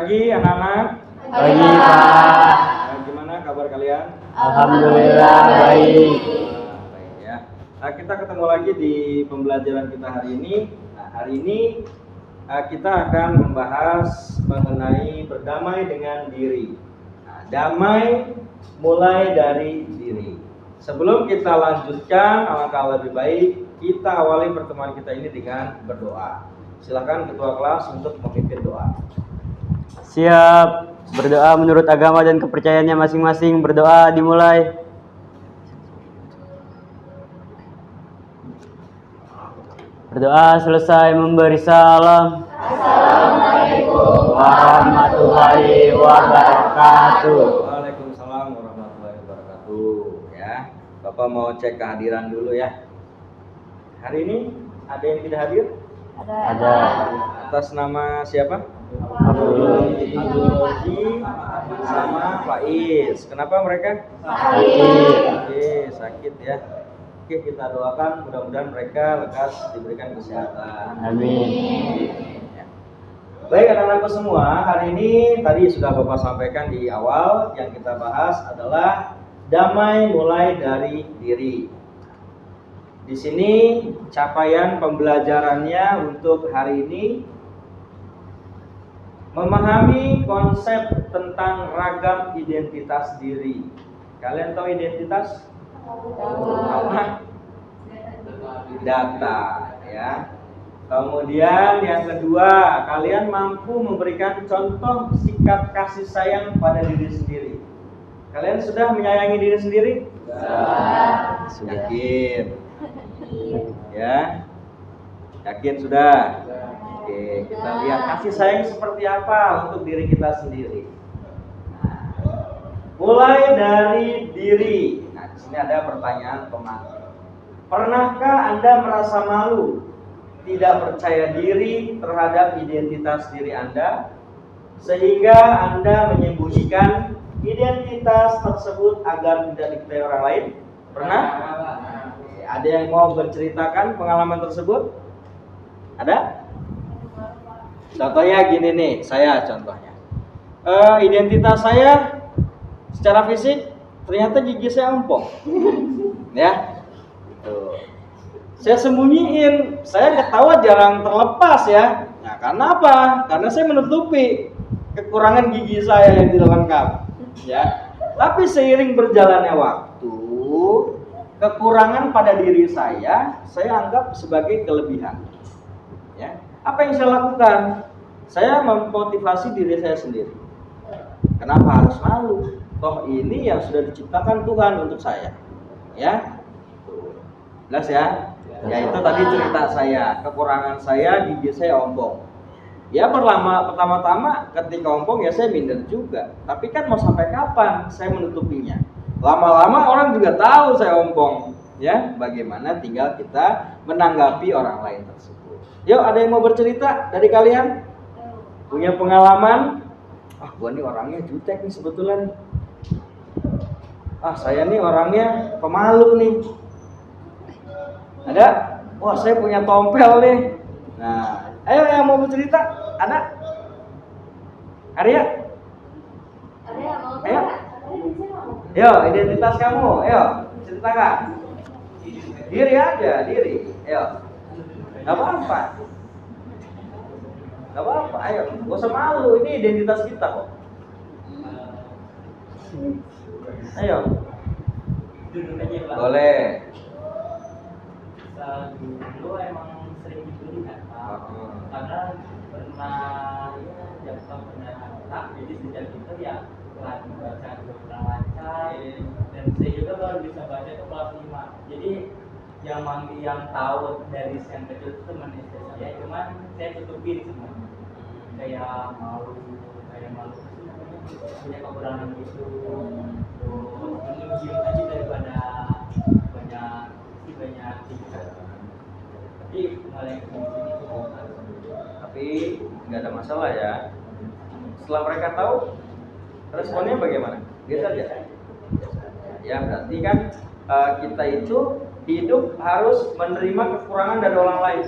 pagi anak-anak. Pagi Pak. Gimana kabar kalian? Alhamdulillah baik. Baik ya. Nah, kita ketemu lagi di pembelajaran kita hari ini. Nah, hari ini kita akan membahas mengenai berdamai dengan diri. Nah, damai mulai dari diri. Sebelum kita lanjutkan, alangkah lebih baik kita awali pertemuan kita ini dengan berdoa. Silakan ketua kelas untuk memimpin doa. Siap. Berdoa menurut agama dan kepercayaannya masing-masing. Berdoa dimulai. Berdoa selesai memberi salam. Assalamualaikum warahmatullahi wabarakatuh. Waalaikumsalam warahmatullahi wabarakatuh. Ya, Bapak mau cek kehadiran dulu ya. Hari ini ada yang tidak hadir? Ada. Atas nama siapa? Abdul Roji sama Faiz. Kenapa mereka? Sakit. Oke, sakit ya. Oke, kita doakan mudah-mudahan mereka lekas diberikan kesehatan. Amin. Ya. Baik anak-anakku semua, hari ini tadi sudah Bapak sampaikan di awal, yang kita bahas adalah damai mulai dari diri. Di sini capaian pembelajarannya untuk hari ini memahami konsep tentang ragam identitas diri. Kalian tahu identitas? Apa? Data, ya. Kemudian yang kedua, kalian mampu memberikan contoh sikap kasih sayang pada diri sendiri. Kalian sudah menyayangi diri sendiri? Sudah. Yakin? Ya? Yakin sudah? Oke, kita lihat kasih sayang seperti apa untuk diri kita sendiri. Mulai dari diri. Nah, di sini ada pertanyaan pemakai. Pernahkah Anda merasa malu, tidak percaya diri terhadap identitas diri Anda, sehingga Anda menyembunyikan identitas tersebut agar tidak diketahui orang lain? Pernah? Ada yang mau berceritakan pengalaman tersebut? Ada? Contohnya gini nih, saya contohnya. Identitas saya secara fisik ternyata gigi saya ompong. Ya. Tuh. Saya sembunyiin, saya ketawa jarang terlepas ya. Nah, karena apa? Karena saya menutupi kekurangan gigi saya yang tidak lengkap. Ya. Tapi seiring berjalannya waktu, kekurangan pada diri saya anggap sebagai kelebihan. Ya. Apa yang saya lakukan? Saya memotivasi diri saya sendiri. Kenapa harus malu? Toh ini yang sudah diciptakan Tuhan untuk saya. Ya. Jelas ya? Ya itu tadi cerita saya. Kekurangan saya, gigi saya ompong. Ya pertama-tama ketika ompong ya saya minder juga. Tapi kan mau sampai kapan saya menutupinya? Lama-lama orang juga tahu saya ompong. Ya, bagaimana tinggal kita menanggapi orang lain tersebut. Yuk, ada yang mau bercerita dari kalian? Punya pengalaman? Gua nih orangnya jutek nih sebetulnya nih. Saya nih orangnya pemalu nih. Ada? Wah, saya punya tompel nih. Nah, ayo yang mau bercerita, ada? Arya? Ayo. Yo, identitas kamu, ayo ceritakan. Diri aja, diri. Ayo. Gak apa-apa. Gak apa-apa, ayo. Gak usah malu, ini identitas kita kok. Ayo. Boleh. Dulu emang sering dibeli kan, karena pernah tak, jadi sejak itu ya pelan baca kurang lancar, dan saya juga baru bisa baca itu kelas 5. Jadi yang tahu dari yang kecil itu teman istri saya, cuman saya tutupin semuanya. Kayak malu punya kekurangan gitu, mending diem aja daripada banyak tingkat. Jadi mulai ke sini Tapi nggak ada masalah ya. Setelah mereka tahu, responnya bagaimana? Biasa aja. Ya berarti kan kita itu hidup harus menerima kekurangan dari orang lain.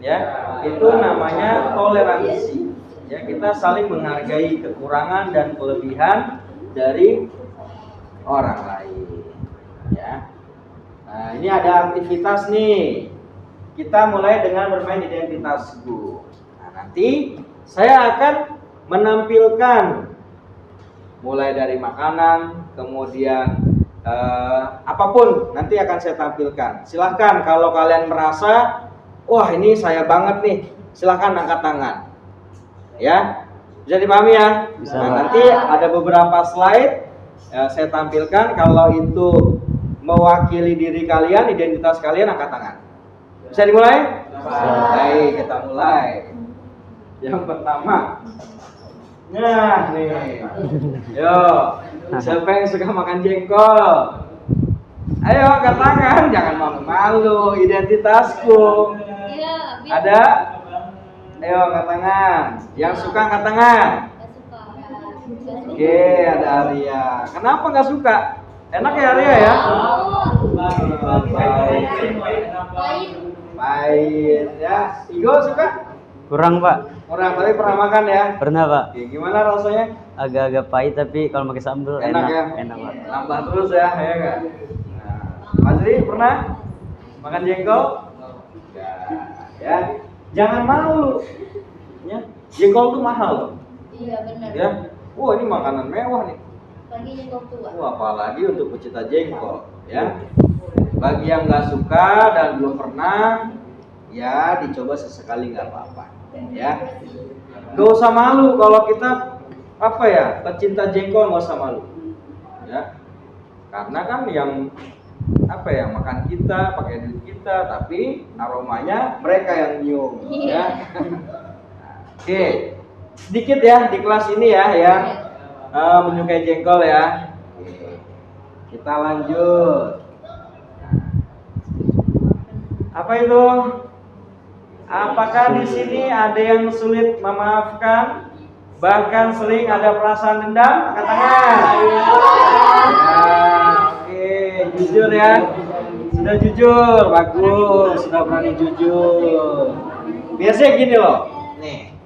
Ya, itu namanya toleransi. Ya, kita saling menghargai kekurangan dan kelebihan dari orang lain. Ya. Nah, ini ada aktivitas nih. Kita mulai dengan bermain identitasku. Nah, nanti saya akan menampilkan mulai dari makanan, kemudian apapun nanti akan saya tampilkan. Silahkan kalau kalian merasa, wah ini saya banget nih, silahkan angkat tangan. Ya, bisa dipahami ya? Bisa. Nah, nanti ada beberapa slide saya tampilkan. Kalau itu mewakili diri kalian, identitas kalian, angkat tangan. Bisa dimulai? Baik, kita mulai. Yang pertama, nah nih, yo, siapa yang suka makan jengkol? Ayo angkat tangan, jangan malu-malu. Identitasku. Iya, Ada? Ayo angkat tangan. Yang suka angkat tangan. Oke, ada Arya. Kenapa nggak suka? Enak ya Arya ya? Pahit ya. Igo suka? Kurang Pak. Orang tapi pernah makan ya? Pernah Pak. Oke, gimana rasanya? Agak-agak pahit tapi kalau pakai sambal Enak ya? Enak Pak. Nambah terus ya nggak? Nah, Mas Ri pernah makan jengkol? Ya. Jangan malu. Ya, jengkol tuh mahal loh. Iya benar. Ya. Wah, ini makanan mewah nih. Pagi jengkol tua. Wah, apalagi untuk pecinta jengkol, ya. Bagi yang nggak suka dan belum pernah, ya dicoba sesekali nggak apa-apa, ya. Gak usah malu kalau kita apa ya, pecinta jengkol nggak usah malu, ya. Karena kan yang apa ya, makan kita, pakai duit kita, tapi aromanya mereka yang nyium, ya. Oke, sedikit ya di kelas ini ya yang menyukai jengkol ya. Oke. Kita lanjut. Apa itu? Apakah di sini ada yang sulit memaafkan? Bahkan sering ada perasaan dendam? Angkat tangan. Nah, oke, jujur ya. Sudah jujur, bagus. Sudah berani jujur. Biasanya gini loh. Nih.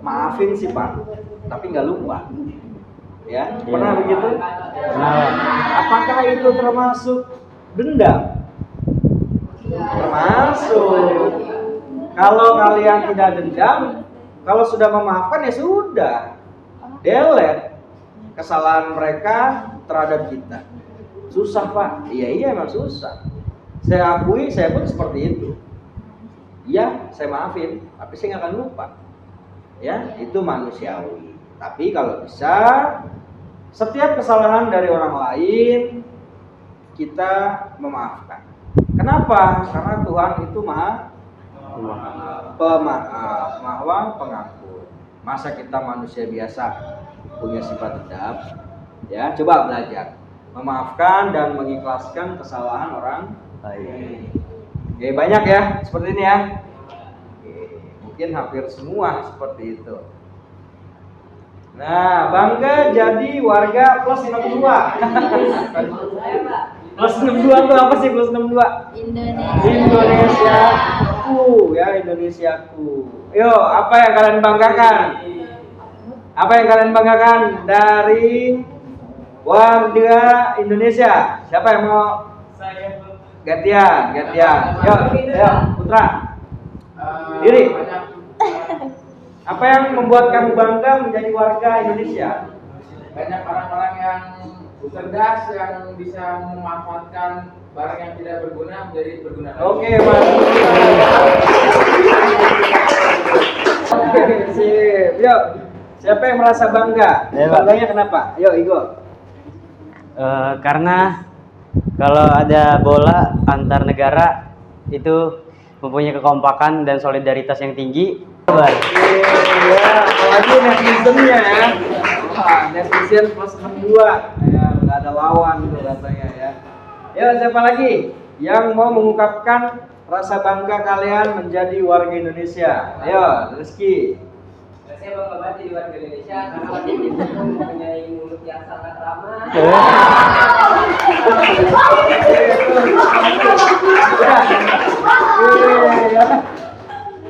Maafin sih Pak, tapi nggak lupa. Ya, pernah begitu? Pernah. Apakah itu termasuk dendam? Termasuk. Kalau kalian tidak dendam, kalau sudah memaafkan ya sudah. Delete kesalahan mereka terhadap kita. Susah Pak? Iya emang susah. Saya akui, saya pun seperti itu. Iya, saya maafin, tapi saya nggak akan lupa. Ya, itu manusiawi. Tapi kalau bisa, setiap kesalahan dari orang lain kita memaafkan. Kenapa? Karena Tuhan itu maha pemaaf, maha pengampun. Masa kita manusia biasa punya sifat dendam? Ya, coba belajar memaafkan dan mengikhlaskan kesalahan orang lain. Oke, banyak ya seperti ini ya. Mungkin hampir semua seperti itu. Nah, bangga jadi warga plus 62. Plus 62 itu apa sih plus 62? Indonesiaku ya, Indonesiaku. Yo, apa yang kalian banggakan? Apa yang kalian banggakan dari warga Indonesia? Siapa yang mau? Gantian. Yo, Putra. Diri. Apa yang membuat kamu bangga menjadi warga Indonesia? Banyak orang-orang yang cerdas yang bisa memanfaatkan barang yang tidak berguna menjadi berguna. Oke, Mas. Oke, sip. Yuk. Siapa yang merasa bangga? Ya, Pak. Bangganya kenapa? Yuk, Igo. Karena kalau ada bola antar negara itu mempunyai kekompakan dan solidaritas yang tinggi. Ya, apalagi netizennya ya. Wah, netizen plus 62. Ya, nggak ada lawan tuh katanya ya. Ya, siapa lagi yang mau mengungkapkan rasa bangga kalian menjadi warga Indonesia? Ayo, Rizky. Saya bangga banget jadi warga Indonesia karena warga Indonesia mempunyai mulut yang sangat ramah.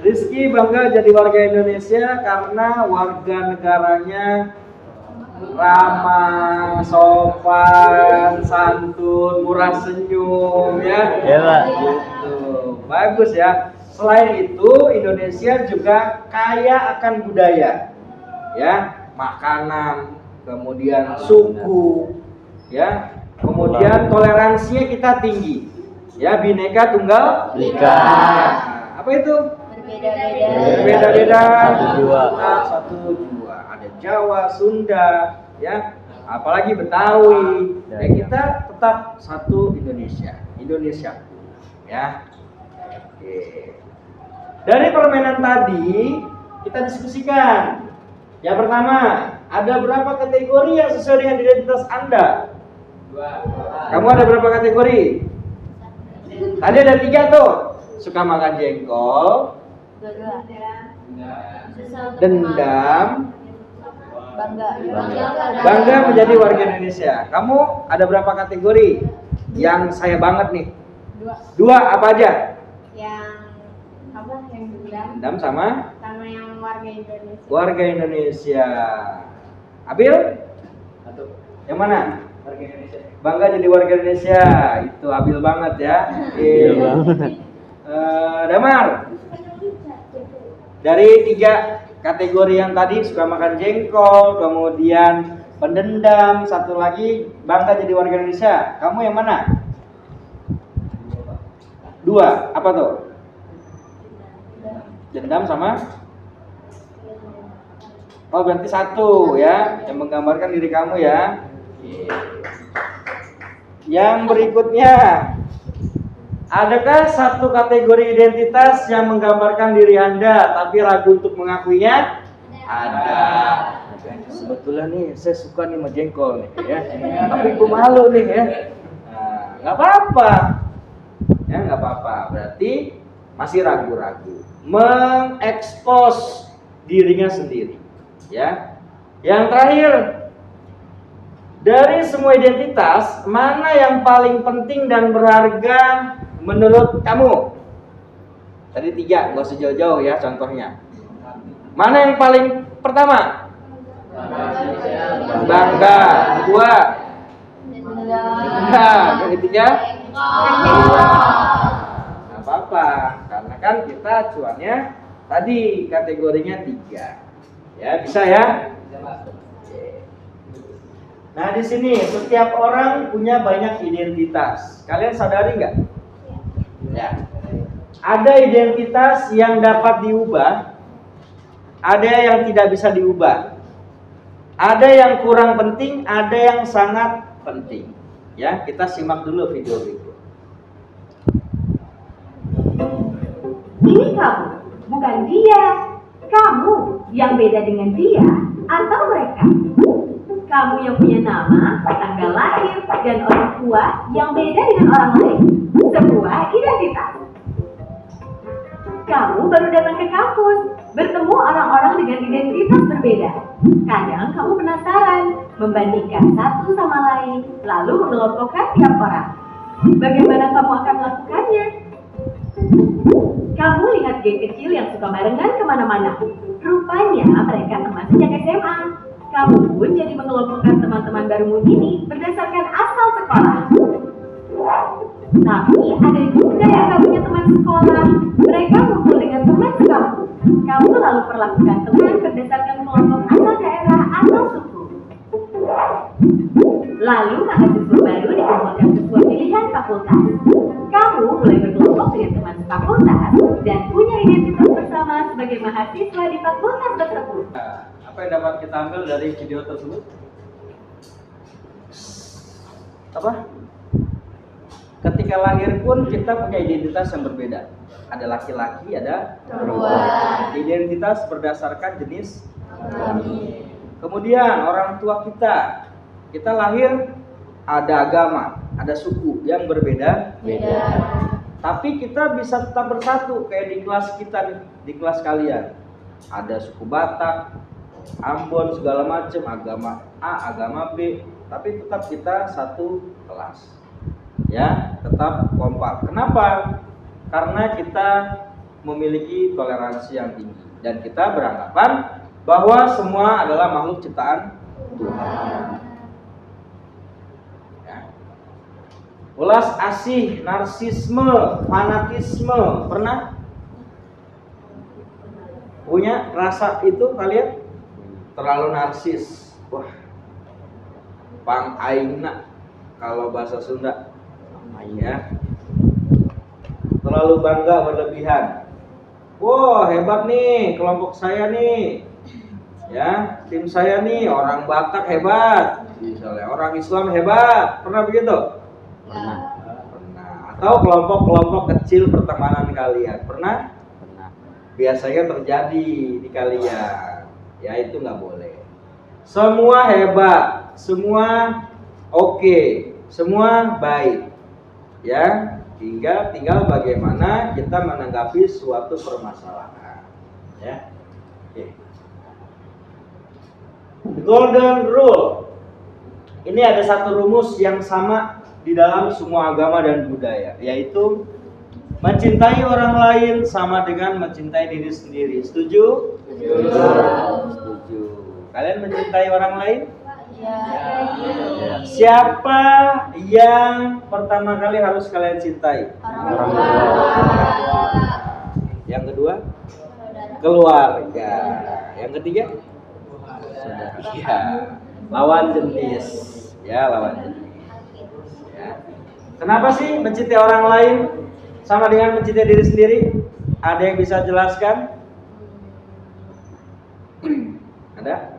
Rizky Rizky bangga jadi warga Indonesia karena warga negaranya ramah, sopan, santun, murah senyum, ya. Iya, Pak. Gitu. Bagus ya. Selain itu, Indonesia juga kaya akan budaya, ya, makanan, kemudian suku, ya, kemudian toleransinya kita tinggi, ya, bineka tunggal Ika. Nah, apa itu? Berbeda-beda. Berbeda-beda, Satu jiwa. satu jiwa. Ada Jawa, Sunda, ya, apalagi Betawi. Ya, kita tetap satu Indonesia, ya. Oke. Dari permainan tadi kita diskusikan. Yang pertama, ada berapa kategori yang sesuai dengan identitas Anda? Kamu ada berapa kategori? Tadi ada 3 tuh. Suka makan jengkol, Dua-dua. Susah untuk dendam, bangga. bangga menjadi warga Indonesia. Kamu ada berapa kategori? Yang saya banget nih. Dua apa aja? Yang apa yang dendam Dendam sama yang warga Indonesia. warga Indonesia. Abil? Yang mana? Bangga jadi warga Indonesia. Itu Abil banget ya. Iya banget. Damar. Dari 3 kategori yang tadi, suka makan jengkol, kemudian pendendam, satu lagi bangga jadi warga Indonesia. Kamu yang mana? 2. Apa tuh? Dendam sama? Oh, berarti 1 ya, yang menggambarkan diri kamu ya. Yang berikutnya, adakah satu kategori identitas yang menggambarkan diri Anda tapi ragu untuk mengakuinya? Ada. Sebetulnya nih saya suka nih sama jengkol nih ya. Tapi gue malu nih ya. Nah, nggak apa-apa. Ya nggak apa-apa. Berarti masih ragu-ragu. Mengekspos dirinya sendiri. Ya. Yang terakhir, dari semua identitas, mana yang paling penting dan berharga menurut kamu? Tadi 3, nggak usah jauh-jauh ya contohnya. Mana yang paling pertama? Bangga. Kedua? Nah, yang ketiga? Nggak apa-apa, karena kan kita acuannya tadi kategorinya 3. Ya, bisa ya? Nah, di sini setiap orang punya banyak identitas. Kalian sadari nggak? Ya. Ada identitas yang dapat diubah, ada yang tidak bisa diubah. Ada yang kurang penting, ada yang sangat penting. Ya, kita simak dulu video berikut. Ini kamu, bukan dia. Kamu yang beda dengan dia atau mereka. Kamu yang punya nama, tanggal lahir, dan orang tua yang beda dengan orang lain. Sebuah identitas. Kamu baru datang ke kampus, bertemu orang-orang dengan identitas berbeda. Kadang kamu penasaran, membandingkan satu sama lain, lalu mengelompokkan tiap orang. Bagaimana kamu akan melakukannya? Kamu lihat geng kecil yang suka barengan kemana-mana. Rupanya mereka teman sejak SMA. Kamu pun jadi mengelompokkan teman-teman barumu ini berdasarkan asal sekolah. Tapi ada juga yang gak punya teman sekolah. Mereka ngumpul dengan teman sekampung. Kamu lalu perlakukan teman berdasarkan kelompok asal daerah atau suku. Lalu mahasiswa baru dikumpulkan sesuai pilihan fakultas. Kamu mulai berkelompok dengan teman fakultas dan punya identitas bersama sebagai mahasiswa di fakultas tersebut. Apa yang dapat kita ambil dari video tersebut? Apa? Ketika lahir pun kita punya identitas yang berbeda. Ada laki-laki, ada perempuan. Identitas berdasarkan jenis kelamin. Kemudian orang tua kita lahir ada agama, ada suku yang berbeda. Tapi kita bisa tetap bersatu kayak di kelas kita nih, di kelas kalian. Ada suku Batak, Ambon segala macam, agama A, agama B, tapi tetap kita satu kelas. Ya, tetap kompak. Kenapa? Karena kita memiliki toleransi yang tinggi dan kita beranggapan bahwa semua adalah makhluk ciptaan Tuhan. Ya. Ulas asih, narsisme, fanatisme, pernah punya rasa itu kalian? Terlalu narsis, wah, pang aingna kalau bahasa Sunda, ya, terlalu bangga berlebihan. Wah, hebat nih kelompok saya nih, ya, tim saya nih, orang Batak hebat, misalnya orang Islam hebat, pernah begitu? Pernah. Pernah. Atau kelompok-kelompok kecil pertemanan kalian, pernah? Pernah. Biasanya terjadi di kalian, ya itu nggak boleh. Semua hebat, semua oke, semua baik, ya. Tinggal bagaimana kita menanggapi suatu permasalahan, ya. Oke. The Golden Rule. Ini ada satu rumus yang sama di dalam semua agama dan budaya, yaitu mencintai orang lain sama dengan mencintai diri sendiri. Setuju? Setuju. Kalian mencintai orang lain? Ya. Siapa yang pertama kali harus kalian cintai? Orang tua. Yang kedua? Keluarga. Yang ketiga? Ya, lawan jenis. Ya, lawan jenis. Ya. Kenapa sih mencintai orang lain sama dengan mencintai diri sendiri? Ada yang bisa jelaskan? Ada?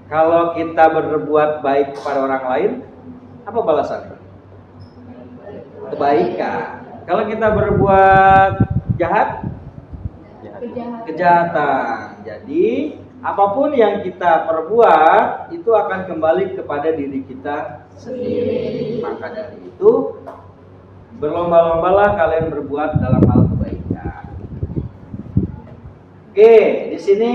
Kalau kita berbuat baik kepada orang lain, apa balasannya? Kebaikan. Kalau kita berbuat jahat, kejahatan. Jadi apapun yang kita perbuat itu akan kembali kepada diri kita sendiri. Maka dari itu berlomba-lombalah kalian berbuat dalam hal kebaikan. Oke, di sini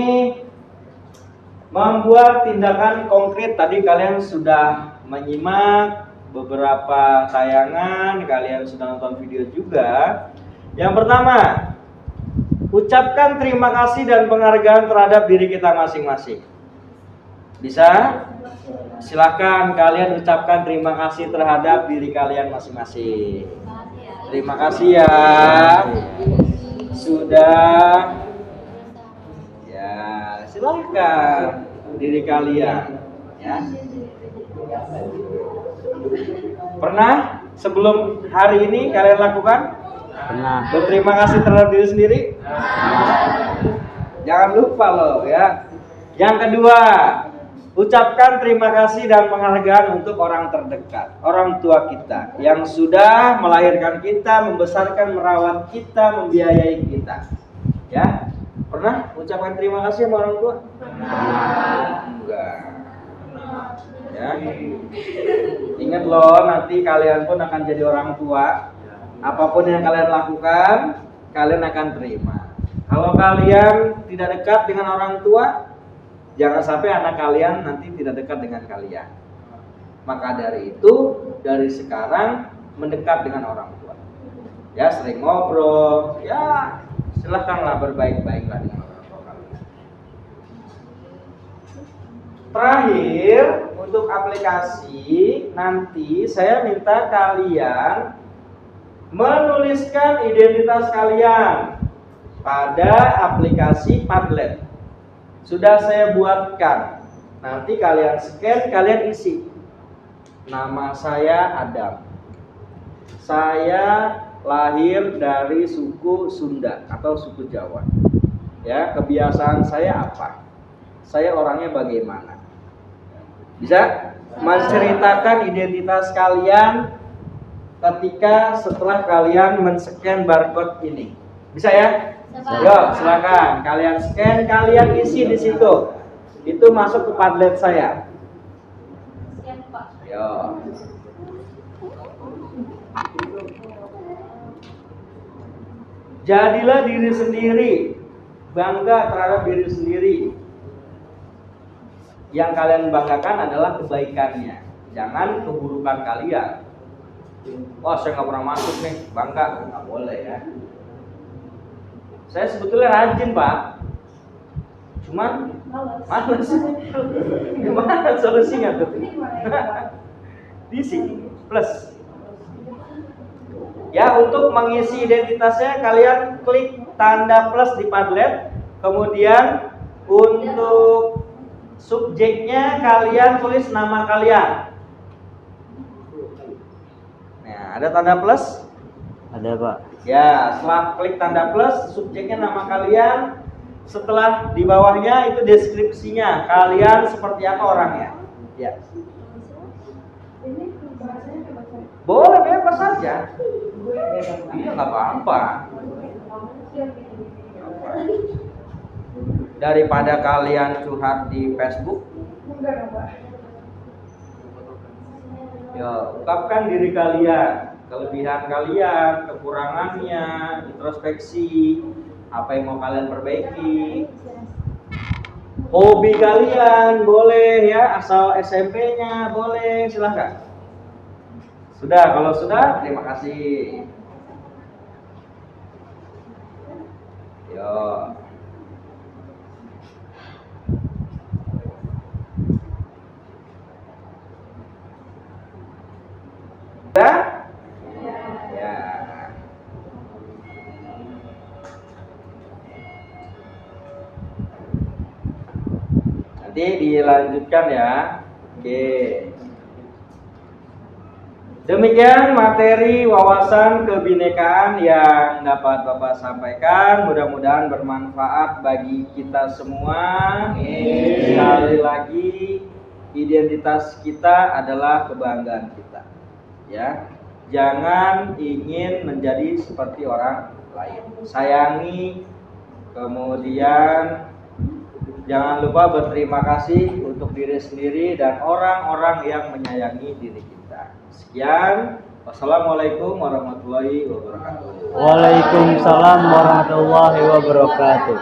membuat tindakan konkret. Tadi kalian sudah menyimak beberapa tayangan, kalian sudah nonton video juga. Yang pertama, ucapkan terima kasih dan penghargaan terhadap diri kita masing-masing. Bisa? Silahkan kalian ucapkan terima kasih terhadap diri kalian masing-masing. Terima kasih ya sudah. Ya, silahkan diri kalian. Ya. Pernah sebelum hari ini kalian lakukan? Pernah. Berterima kasih terhadap diri sendiri? Jangan lupa loh ya. Yang kedua, ucapkan terima kasih dan penghargaan untuk orang terdekat, orang tua kita yang sudah melahirkan kita, membesarkan, merawat kita, membiayai kita. Ya, pernah ucapkan terima kasih sama orang tua? Enggak. Ya. Ingat loh, nanti kalian pun akan jadi orang tua. Apapun yang kalian lakukan, kalian akan terima. Kalau kalian tidak dekat dengan orang tua, jangan sampai anak kalian nanti tidak dekat dengan kalian. Maka dari itu, dari sekarang mendekat dengan orang tua. Ya, sering ngobrol. Ya, silahkanlah berbaik-baiklah dengan orang tua kalian. Terakhir, untuk aplikasi, nanti saya minta kalian menuliskan identitas kalian pada aplikasi Padlet. Sudah saya buatkan. Nanti kalian scan, kalian isi. Nama saya Adam. Saya lahir dari suku Sunda atau suku Jawa. Ya, kebiasaan saya apa? Saya orangnya bagaimana? Bisa menceritakan identitas kalian ketika setelah kalian men-scan barcode ini. Bisa ya? Yuk, silakan kalian scan, kalian isi di situ. Itu masuk ke Padlet saya. Yo. Jadilah diri sendiri, bangga terhadap diri sendiri. Yang kalian banggakan adalah kebaikannya, jangan keburukan kalian. Wah, saya nggak pernah masuk nih, bangga, nggak boleh ya. Saya sebetulnya rajin, Pak. Cuman males. Gimana solusinya tuh? Di sini plus. Ya, untuk mengisi identitasnya kalian klik tanda plus di Padlet. Kemudian untuk subjeknya kalian tulis nama kalian. Nah, ada tanda plus? Ada, Pak. Ya, setelah klik tanda plus, subjeknya nama kalian. Setelah di bawahnya itu deskripsinya, kalian seperti apa orangnya. Ya. Boleh bebas saja. Iya, nggak apa-apa. Daripada kalian curhat di Facebook, ya ungkapkan diri kalian, kelebihan kalian, kekurangannya, introspeksi, apa yang mau kalian perbaiki. Hobi kalian boleh ya, asal SMP-nya boleh, silahkan. Sudah, kalau sudah, terima kasih. Yo. Sudah? Ya. Nanti dilanjutkan ya. Oke. Demikian materi wawasan kebinekaan yang dapat Bapak sampaikan. Mudah-mudahan bermanfaat bagi kita semua. Sekali lagi, identitas kita adalah kebanggaan kita. Ya, jangan ingin menjadi seperti orang lain. Sayangi, kemudian jangan lupa berterima kasih untuk diri sendiri dan orang-orang yang menyayangi diri kita. Sekian, wassalamualaikum warahmatullahi wabarakatuh. Waalaikumsalam warahmatullahi wabarakatuh.